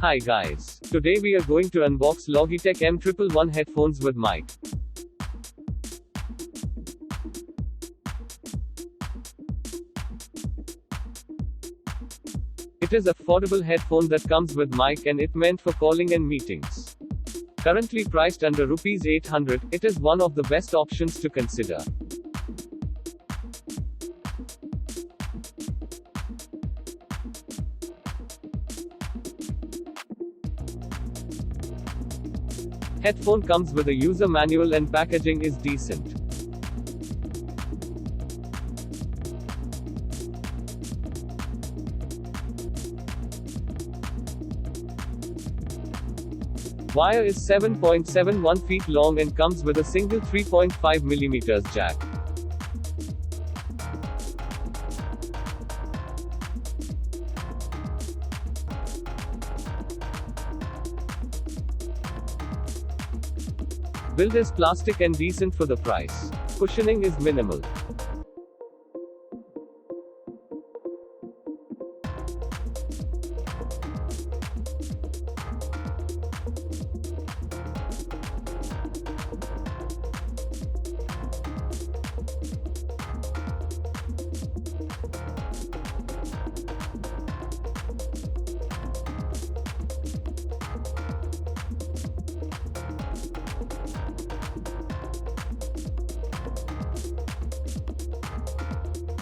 Hi guys. Today we are going to unbox Logitech M111 headphones with mic. It is affordable headphone that comes with mic and it meant for calling and meetings. Currently priced under Rs 800, it is one of the best options to consider. Headphone comes with a user manual and packaging is decent. Wire is 7.71 feet long and comes with a single 3.5mm jack. Build is plastic and decent for the price. Cushioning is minimal.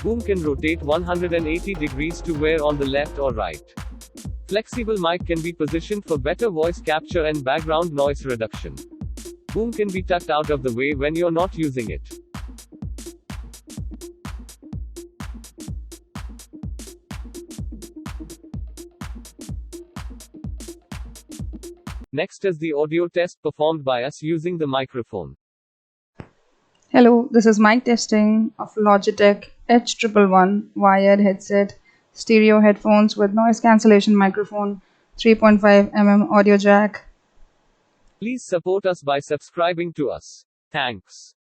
Boom can rotate 180 degrees to wear on the left or right. Flexible mic can be positioned for better voice capture and background noise reduction. Boom can be tucked out of the way when you're not using it. Next is the audio test performed by us using the microphone. Hello, this is mic testing of Logitech H111 wired headset, stereo headphones with noise cancellation microphone, 3.5mm audio jack. Please support us by subscribing to us. Thanks.